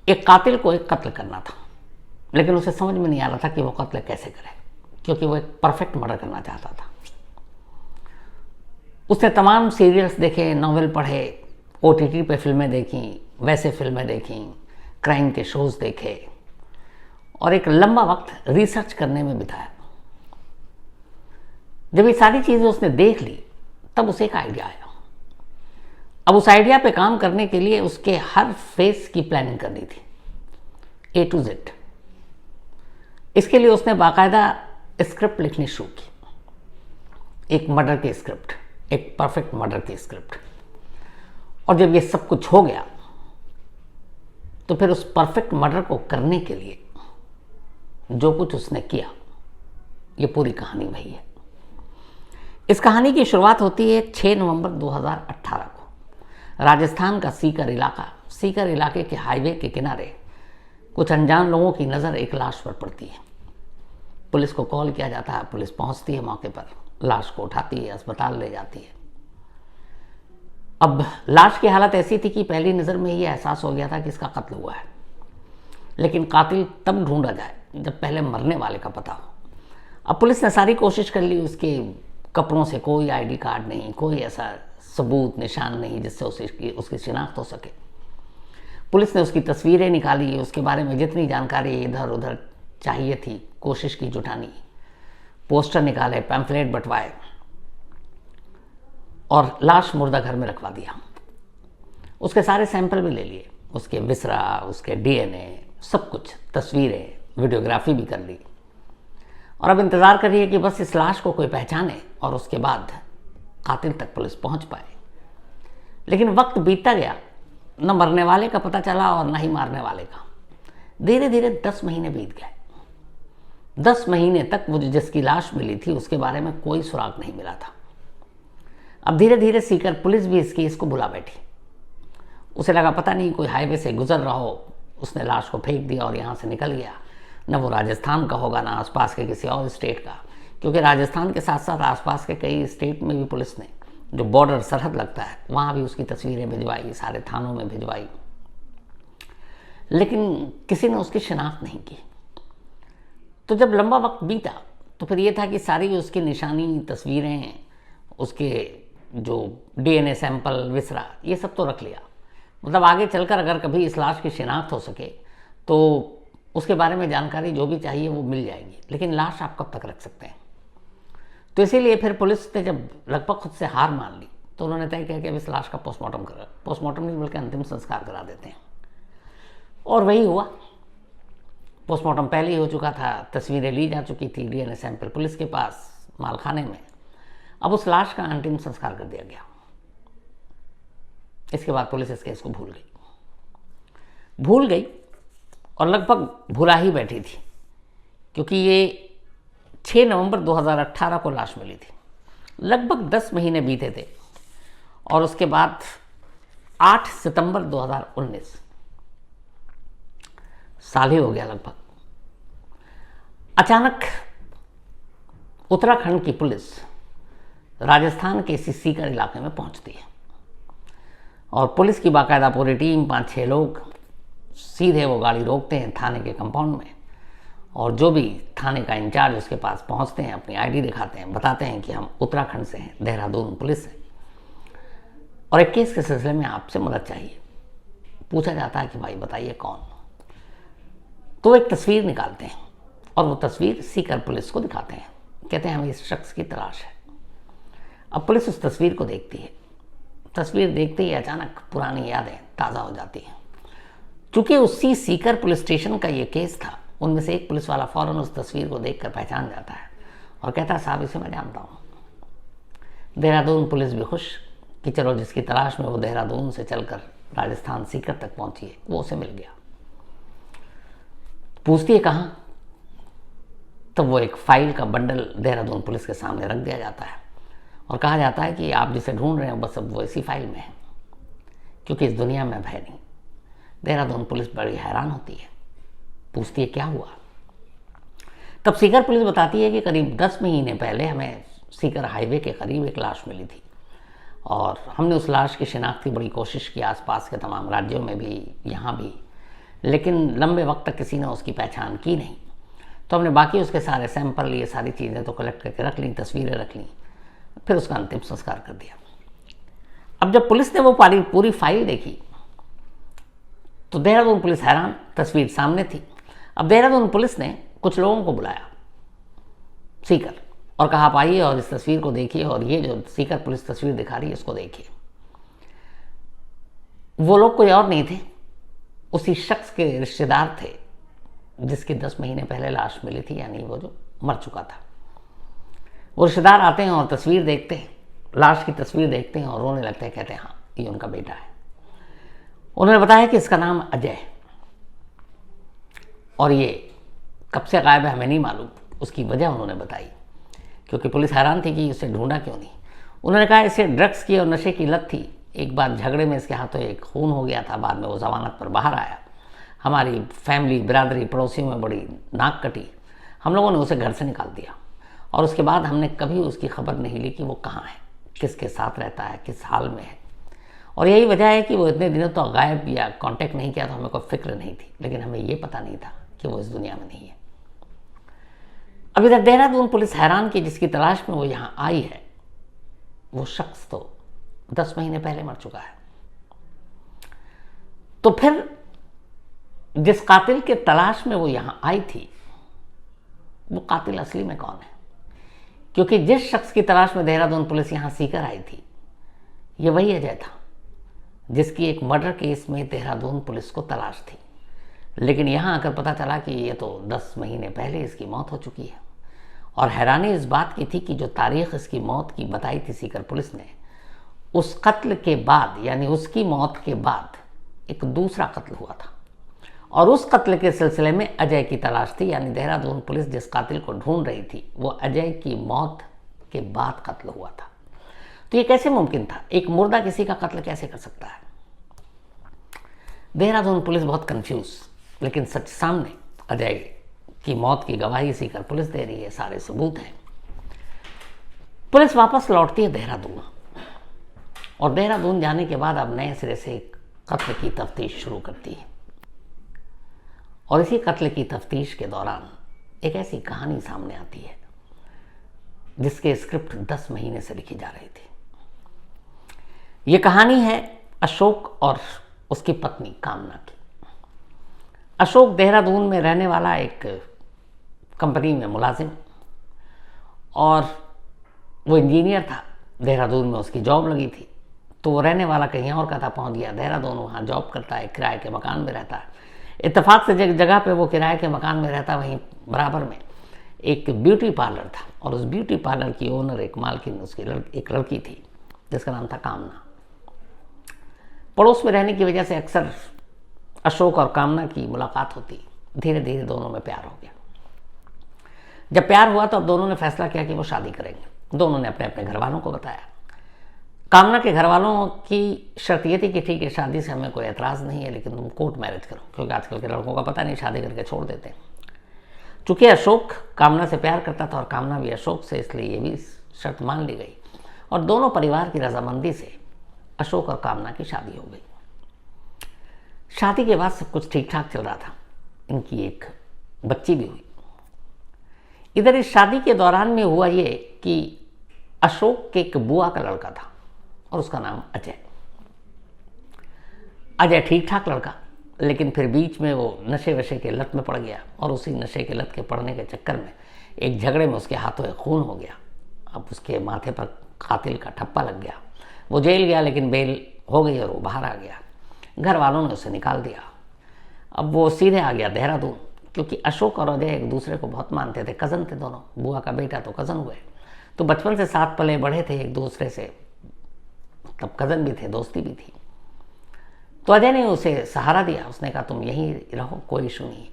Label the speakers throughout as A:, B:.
A: एक कातिल को एक कत्ल करना था, लेकिन उसे समझ में नहीं आ रहा था कि वो कत्ल कैसे करे, क्योंकि वो एक परफेक्ट मर्डर करना चाहता था। उसने तमाम सीरियल्स देखे, नॉवेल पढ़े, OTT पे फिल्में देखी, वैसे फिल्में देखी, क्राइम के शोज देखे और एक लंबा वक्त रिसर्च करने में बिताया। जब ये सारी चीज़ें उसने देख ली तब उसे एक आइडिया आया। अब उस आइडिया पे काम करने के लिए उसके हर फेस की प्लानिंग करनी थी, A to Z। इसके लिए उसने बाकायदा स्क्रिप्ट लिखनी शुरू की, एक मर्डर की स्क्रिप्ट, एक परफेक्ट मर्डर की स्क्रिप्ट। और जब ये सब कुछ हो गया तो फिर उस परफेक्ट मर्डर को करने के लिए जो कुछ उसने किया, ये पूरी कहानी वही है। इस कहानी की शुरुआत होती है 6 नवंबर 2018 को। राजस्थान का सीकर इलाके के हाईवे के किनारे कुछ अनजान लोगों की नज़र एक लाश पर पड़ती है। पुलिस को कॉल किया जाता है, पुलिस पहुंचती है मौके पर, लाश को उठाती है, अस्पताल ले जाती है। अब लाश की हालत ऐसी थी कि पहली नज़र में ये एहसास हो गया था कि इसका कत्ल हुआ है, लेकिन कातिल तब ढूंढा जाए जब पहले मरने वाले का पता हो। अब पुलिस ने सारी कोशिश कर ली, उसके कपड़ों से कोई ID कार्ड नहीं, कोई ऐसा सबूत निशान नहीं जिससे उसकी शिनाख्त हो सके। पुलिस ने उसकी तस्वीरें निकाली, उसके बारे में जितनी जानकारी इधर उधर चाहिए थी कोशिश की जुटानी, पोस्टर निकाले, पैम्फलेट बंटवाए और लाश मुर्दा घर में रखवा दिया। उसके सारे सैंपल भी ले लिए, उसके विसरा, उसके DNA, सब कुछ, तस्वीरें, वीडियोग्राफी भी कर ली। और अब इंतज़ार कर रही है कि बस इस लाश को कोई पहचाने और उसके बाद कातिल तक पुलिस पहुंच पाए। लेकिन वक्त बीतता गया, न मरने वाले का पता चला और न ही मारने वाले का। धीरे धीरे 10 महीने बीत गए। 10 महीने तक वो जिसकी लाश मिली थी उसके बारे में कोई सुराग नहीं मिला था। अब धीरे धीरे सीकर पुलिस भी इस केस को भुला बैठी। उसे लगा पता नहीं कोई हाईवे से गुजर रहा हो, उसने लाश को फेंक दिया और यहाँ से निकल गया। न वो राजस्थान का होगा, ना आसपास के किसी और स्टेट का, क्योंकि राजस्थान के साथ साथ आसपास के कई स्टेट में भी पुलिस ने, जो बॉर्डर सरहद लगता है, वहाँ भी उसकी तस्वीरें भिजवाई, सारे थानों में भिजवाई, लेकिन किसी ने उसकी शिनाख्त नहीं की। तो जब लंबा वक्त बीता तो फिर ये था कि सारी उसकी निशानी, तस्वीरें, उसके जो DNA सैंपल, विसरा, ये सब तो रख लिया। मतलब आगे चलकर अगर कभी इस लाश की शिनाख्त हो सके तो उसके बारे में जानकारी जो भी चाहिए वो मिल जाएगी, लेकिन लाश आप कब तक रख सकते हैं। तो इसीलिए फिर पुलिस ने जब लगभग खुद से हार मान ली तो उन्होंने तय किया कि अब इस लाश का पोस्टमार्टम नहीं बल्कि अंतिम संस्कार करा देते हैं। और वही हुआ। पोस्टमार्टम पहले ही हो चुका था, तस्वीरें ली जा चुकी थी, DNA सैंपल पुलिस के पास मालखाने में। अब उस लाश का अंतिम संस्कार कर दिया गया। इसके बाद पुलिस इस केस को भूल गई और लगभग भुला ही बैठी थी, क्योंकि ये 6 नवंबर 2018 को लाश मिली थी। लगभग 10 महीने बीते थे और उसके बाद 8 सितंबर 2019, साल ही हो गया लगभग, अचानक उत्तराखंड की पुलिस राजस्थान के इसी सीकर इलाके में पहुंचती है और पुलिस की बाकायदा पूरी टीम, 5-6 लोग, सीधे वो गाड़ी रोकते हैं थाने के कंपाउंड में और जो भी थाने का इंचार्ज उसके पास पहुंचते हैं, अपनी ID दिखाते हैं, बताते हैं कि हम उत्तराखंड से हैं, देहरादून पुलिस है और एक केस के सिलसिले में आपसे मदद चाहिए। पूछा जाता है कि भाई बताइए कौन। तो एक तस्वीर निकालते हैं और वो तस्वीर सीकर पुलिस को दिखाते हैं, कहते हैं हमें इस शख्स की तलाश है। अब पुलिस उस तस्वीर को देखती है। तस्वीर देखते ही अचानक पुरानी यादें ताज़ा हो जाती हैं। चूँकि उसी सीकर पुलिस स्टेशन का ये केस था, उनमें से एक पुलिस वाला फ़ौरन उस तस्वीर को देखकर पहचान जाता है और कहता है साहब इसे मैं जानता हूँ। देहरादून पुलिस भी खुश कि चलो जिसकी तलाश में वो देहरादून से चलकर राजस्थान सीकर तक पहुंची है वो उसे मिल गया। पूछती है कहाँ, तब वो एक फाइल का बंडल देहरादून पुलिस के सामने रख दिया जाता है और कहा जाता है कि आप जिसे ढूंढ रहे हैं बस अब वो इसी फाइल में है, क्योंकि इस दुनिया में भय नहीं। देहरादून पुलिस बड़ी हैरान होती है, पूछती है क्या हुआ। तब सीकर पुलिस बताती है कि करीब 10 महीने पहले हमें सीकर हाईवे के करीब एक लाश मिली थी और हमने उस लाश की शिनाख्त की बड़ी कोशिश की, आसपास के तमाम राज्यों में भी, यहाँ भी, लेकिन लंबे वक्त तक किसी ने उसकी पहचान की नहीं। तो हमने बाकी उसके सारे सैंपल लिए, सारी चीज़ें तो कलेक्ट करके रख ली, तस्वीरें रख ली, फिर उसका अंतिम संस्कार कर दिया। अब जब पुलिस ने वो पूरी फाइल देखी तो देहरादून पुलिस हैरान, तस्वीर सामने थी। अब देहरादून पुलिस ने कुछ लोगों को बुलाया सीकर और कहा आप आइए और इस तस्वीर को देखिए, और ये जो सीकर पुलिस तस्वीर दिखा रही है इसको देखिए। वो लोग कोई और नहीं थे, उसी शख्स के रिश्तेदार थे जिसकी 10 महीने पहले लाश मिली थी, यानी वो जो मर चुका था। वो रिश्तेदार आते हैं और तस्वीर देखते हैं, लाश की तस्वीर देखते हैं और रोने लगते हैं, कहते हैं हाँ ये उनका बेटा है। उन्होंने बताया कि इसका नाम अजय है और ये कब से गायब है हमें नहीं मालूम। उसकी वजह उन्होंने बताई, क्योंकि पुलिस हैरान थी कि इसे ढूंढा क्यों नहीं। उन्होंने कहा इसे ड्रग्स की और नशे की लत थी। एक बार झगड़े में इसके हाथों एक खून हो गया था, बाद में वो जमानत पर बाहर आया। हमारी फैमिली, बिरादरी, पड़ोसियों में बड़ी नाक कटी। हम लोगों ने उसे घर से निकाल दिया और उसके बाद हमने कभी उसकी खबर नहीं ली कि वो कहाँ है, किसके साथ रहता है, किस हाल में है। और यही वजह है कि वो इतने दिनों तो गायब या कांटेक्ट नहीं किया, तो हमें कोई फिक्र नहीं थी, लेकिन हमें ये पता नहीं था कि वो इस दुनिया में नहीं है। अब इधर देहरादून पुलिस हैरान की जिसकी तलाश में वो यहाँ आई है, वो शख्स तो 10 महीने पहले मर चुका है। तो फिर जिस कातिल के तलाश में वो यहाँ आई थी, वो कातिल असली में कौन है? क्योंकि जिस शख्स की तलाश में देहरादून पुलिस यहाँ सीकर आई थी, ये वही अजय था जिसकी एक मर्डर केस में देहरादून पुलिस को तलाश थी। लेकिन यहाँ आकर पता चला कि ये तो 10 महीने पहले इसकी मौत हो चुकी है। और हैरानी इस बात की थी कि जो तारीख इसकी मौत की बताई थी सीकर पुलिस ने, उस कत्ल के बाद यानी उसकी मौत के बाद एक दूसरा कत्ल हुआ था, और उस कत्ल के सिलसिले में अजय की तलाश थी। यानी देहरादून पुलिस जिस कातिल को ढूंढ रही थी, वो अजय की मौत के बाद कत्ल हुआ था। तो ये कैसे मुमकिन था? एक मुर्दा किसी का कत्ल कैसे कर सकता है? देहरादून पुलिस बहुत कंफ्यूज, लेकिन सच सामने, अजय की मौत की गवाही सीकर पुलिस दे रही है, सारे सबूत हैं। पुलिस वापस लौटती है देहरादून, और देहरादून जाने के बाद अब नए सिरे से कत्ल की तफ्तीश शुरू करती है। और इसी कत्ल की तफ्तीश के दौरान एक ऐसी कहानी सामने आती है जिसके स्क्रिप्ट 10 महीने से लिखी जा रही थी। ये कहानी है अशोक और उसकी पत्नी कामना की। अशोक देहरादून में रहने वाला एक कंपनी में मुलाजिम, और वो इंजीनियर था। देहरादून में उसकी जॉब लगी थी, तो वो रहने वाला कहीं और का था, पहुंच गया देहरादून, वहाँ जॉब करता है, किराए के मकान में रहता है। इत्तेफाक से जगह पे वो किराए के मकान में रहता, वहीं बराबर में एक ब्यूटी पार्लर था, और उस ब्यूटी पार्लर की ओनर, एक मालकिन, उसकी एक लड़की थी जिसका नाम था कामना। पड़ोस में रहने की वजह से अक्सर अशोक और कामना की मुलाकात होती। धीरे धीरे दोनों में प्यार हो गया। जब प्यार हुआ तो अब दोनों ने फैसला किया कि वो शादी करेंगे। दोनों ने अपने अपने घर वालों को बताया। कामना के घर वालों की शर्त ये थी कि ठीक है, शादी से हमें कोई एतराज़ नहीं है, लेकिन तुम कोर्ट मैरिज करो, क्योंकि आजकल के लड़कों का पता नहीं, शादी करके छोड़ देते हैं। चूँकि अशोक कामना से प्यार करता था और कामना भी अशोक से, इसलिए ये भी शर्त मान ली गई, और दोनों परिवार की रजामंदी से अशोक और कामना की शादी हो गई। शादी के बाद सब कुछ ठीक ठाक चल रहा था। इनकी एक बच्ची भी हुई। इधर इस शादी के दौरान में हुआ ये कि अशोक के एक बुआ का लड़का था और उसका नाम अजय। अजय ठीक ठाक लड़का, लेकिन फिर बीच में वो नशे वशे के लत में पड़ गया, और उसी नशे के लत के पड़ने के चक्कर में एक झगड़े में उसके हाथों एक खून हो गया। अब उसके माथे पर कातिल का ठप्पा लग गया। वो जेल गया, लेकिन बेल हो गई और वो बाहर आ गया। घर वालों ने उसे निकाल दिया। अब वो सीधे आ गया देहरादून, क्योंकि अशोक और अजय एक दूसरे को बहुत मानते थे, कज़न थे दोनों, बुआ का बेटा तो कज़न हुए, तो बचपन से साथ पले बढ़े थे एक दूसरे से, तब कज़न भी थे, दोस्ती भी थी। तो अजय ने उसे सहारा दिया। उसने कहा तुम यहीं रहो, कोई इशू नहीं।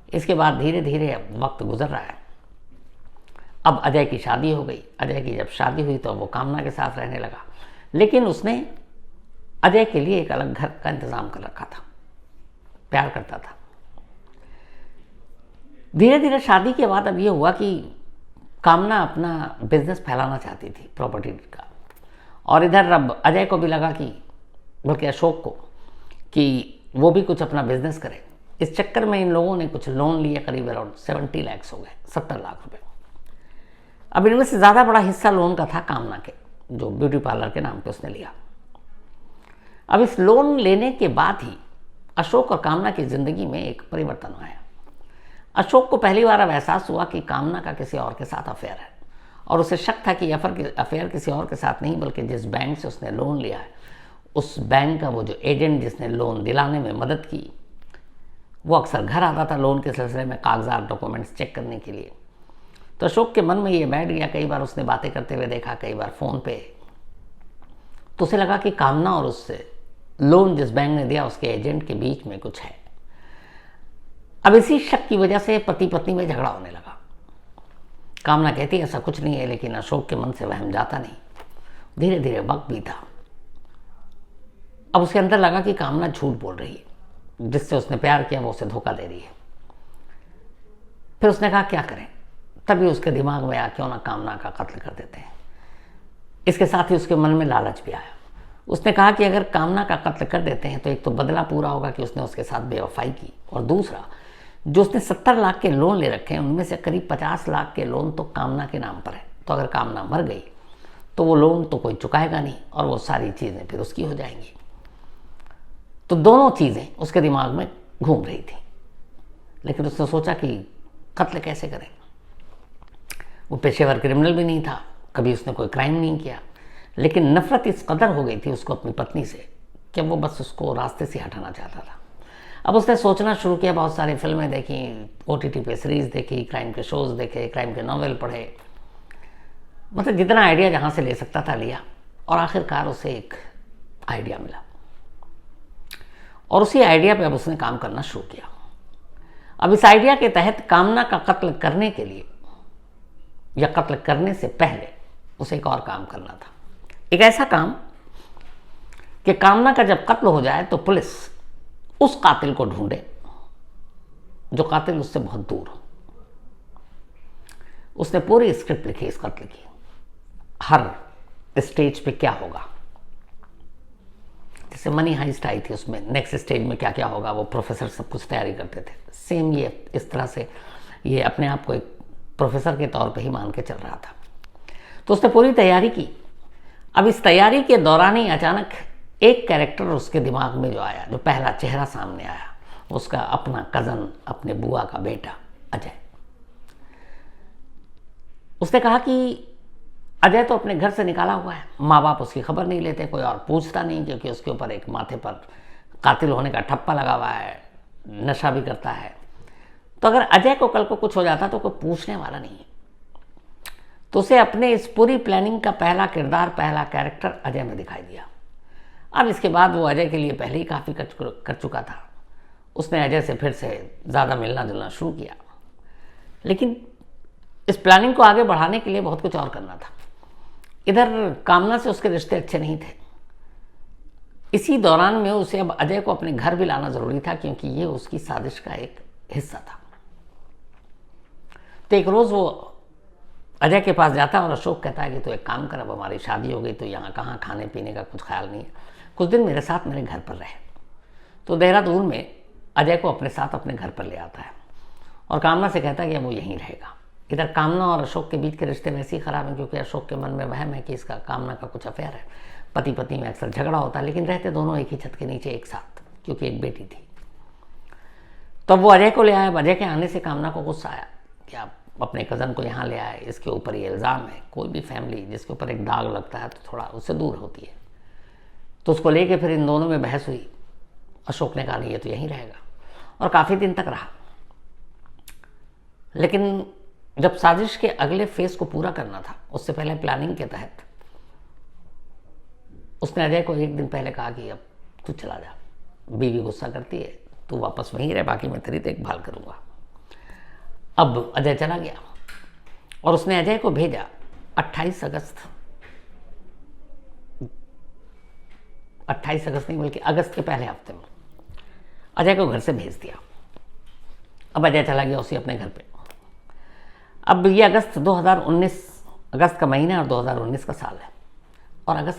A: इसके बाद धीरे धीरे वक्त गुजर रहा है। अब अजय की शादी हो गई। अजय की जब शादी हुई तो वो कामना के साथ रहने लगा, लेकिन उसने अजय के लिए एक अलग घर का इंतजाम कर रखा था, प्यार करता था। धीरे धीरे शादी के बाद अब ये हुआ कि कामना अपना बिजनेस फैलाना चाहती थी, प्रॉपर्टी का, और इधर अब अजय को भी लगा कि, बल्कि अशोक को, कि वो भी कुछ अपना बिजनेस करे। इस चक्कर में इन लोगों ने कुछ लोन लिए, करीब अराउंड 70 लाख हो गए, 70 लाख रुपए। अब इनमें से ज़्यादा बड़ा हिस्सा लोन का था कामना के, जो ब्यूटी पार्लर के नाम पे उसने लिया। अब इस लोन लेने के बाद ही अशोक और कामना की ज़िंदगी में एक परिवर्तन आया। अशोक को पहली बार अब एहसास हुआ कि कामना का किसी और के साथ अफेयर है, और उसे शक था कि अफेयर किसी और के साथ नहीं, बल्कि जिस बैंक से उसने लोन लिया है उस बैंक का वो जो एजेंट जिसने लोन दिलाने में मदद की, वो अक्सर घर आता था लोन के सिलसिले में कागजात डॉक्यूमेंट्स चेक करने के लिए। तो अशोक के मन में ये बैठ गया, कई बार उसने बातें करते हुए देखा, कई बार फ़ोन पे, तो उसे लगा कि कामना और उससे लोन जिस बैंक ने दिया उसके एजेंट के बीच में कुछ है। अब इसी शक की वजह से पति पत्नी में झगड़ा होने लगा। कामना कहती ऐसा कुछ नहीं है, लेकिन अशोक के मन से वहम जाता नहीं। धीरे धीरे वक्त बीता। अब उसके अंदर लगा कि कामना झूठ बोल रही है, जिससे उसने प्यार किया वो उसे धोखा दे रही है। फिर उसने कहा क्या करें, तभी उसके दिमाग में आया क्यों ना कामना का कत्ल कर देते हैं। इसके साथ ही उसके मन में लालच भी आया। उसने कहा कि अगर कामना का कत्ल कर देते हैं तो एक तो बदला पूरा होगा कि उसने उसके साथ बेवफाई की, और दूसरा जो उसने 70 लाख के लोन ले रखे हैं उनमें से करीब 50 लाख के लोन तो कामना के नाम पर है। तो अगर कामना मर गई तो वो लोन तो कोई चुकाएगा नहीं, और वो सारी चीज़ें फिर उसकी हो जाएंगी। तो दोनों चीज़ें उसके दिमाग में घूम रही थी, लेकिन उसने सोचा कि कत्ल कैसे करें। वो पेशेवर क्रिमिनल भी नहीं था, कभी उसने कोई क्राइम नहीं किया, लेकिन नफरत इस कदर हो गई थी उसको अपनी पत्नी से कि वो बस उसको रास्ते से हटाना चाहता था। अब उसने सोचना शुरू किया, बहुत सारी फिल्में देखी, OTT पे सीरीज़ देखी, क्राइम के शोज़ देखे, क्राइम के नॉवेल पढ़े, मतलब जितना आइडिया जहाँ से ले सकता था लिया, और आखिरकार उसे एक आइडिया मिला, और उसी आइडिया पे अब उसने काम करना शुरू किया। अब इस आइडिया के तहत कामना का कत्ल करने के लिए या कत्ल करने से पहले उसे एक और काम करना था। एक ऐसा काम कि कामना का जब कत्ल हो जाए तो पुलिस उस कातिल को ढूंढे जो कातिल उससे बहुत दूर हो। उसने पूरी स्क्रिप्ट लिखी इस कत्ल की, हर स्टेज पे क्या होगा। जैसे मनी हाइस्ट आई थी, उसमें नेक्स्ट स्टेज में क्या क्या होगा वो प्रोफेसर सब कुछ तैयारी करते थे। सेम ये इस तरह से ये अपने आप को एक प्रोफेसर के तौर पे ही मान के चल रहा था। तो उसने पूरी तैयारी की। अब इस तैयारी के दौरान ही अचानक एक कैरेक्टर उसके दिमाग में जो आया, जो पहला चेहरा सामने आया, उसका अपना कज़न, अपने बुआ का बेटा अजय। उसने कहा कि अजय तो अपने घर से निकाला हुआ है, माँ बाप उसकी खबर नहीं लेते, कोई और पूछता नहीं, क्योंकि उसके ऊपर एक माथे पर कातिल होने का ठप्पा लगा हुआ है, नशा भी करता है। तो अगर अजय को कल को कुछ हो जाता तो कोई पूछने वाला नहीं है। तो उसे अपने इस पूरी प्लानिंग का पहला किरदार, पहला कैरेक्टर अजय में दिखाई दिया। अब इसके बाद वो अजय के लिए पहले ही काफ़ी कर चुका था। उसने अजय से फिर से ज़्यादा मिलना जुलना शुरू किया, लेकिन इस प्लानिंग को आगे बढ़ाने के लिए बहुत कुछ और करना था। इधर कामना से उसके रिश्ते अच्छे नहीं थे। इसी दौरान में उसे अब अजय को अपने घर भी लाना ज़रूरी था, क्योंकि ये उसकी साजिश का एक हिस्सा था। तो एक रोज़ वो अजय के पास जाता है और अशोक कहता है कि तो एक काम कर, अब हमारी शादी हो गई तो यहाँ कहाँ खाने पीने का कुछ ख्याल नहीं है, कुछ दिन मेरे साथ मेरे घर पर रहे। तो देहरादून में अजय को अपने साथ अपने घर पर ले आता है और कामना से कहता है कि वो यहीं रहेगा। इधर कामना और अशोक के बीच के रिश्ते वैसे ही ख़राब हैं, क्योंकि अशोक के मन में वहम है कि इसका कामना का कुछ अफेयर है। पति पत्नी में अक्सर झगड़ा होता है, लेकिन रहते दोनों एक ही छत के नीचे एक साथ, क्योंकि एक बेटी थी। तो वो अजय को ले आया। अजय के आने से कामना को गुस्सा आया कि आप अपने कज़न को यहाँ ले आए, इसके ऊपर ये इल्ज़ाम है। कोई भी फैमिली जिसके ऊपर एक दाग लगता है तो थोड़ा उससे दूर होती है। तो उसको लेके फिर इन दोनों में बहस हुई। अशोक ने कहा नहीं, ये तो यहीं रहेगा, और काफ़ी दिन तक रहा। लेकिन जब साजिश के अगले फेज को पूरा करना था, उससे पहले प्लानिंग के तहत उसने अजय को एक दिन पहले कहा कि अब तू चला जा, बीवी गुस्सा करती है, तू वापस वहीं रह, बाकी मैं तेरी देखभाल करूँगा। अब अजय चला गया और उसने अजय को भेजा 28 अगस्त नहीं बल्कि अगस्त के पहले हफ्ते में अजय को घर से भेज दिया। अब अजय चला गया उसी अपने घर पे। अब ये अगस्त 2019, अगस्त का महीना और 2019 का साल है, और अगस्त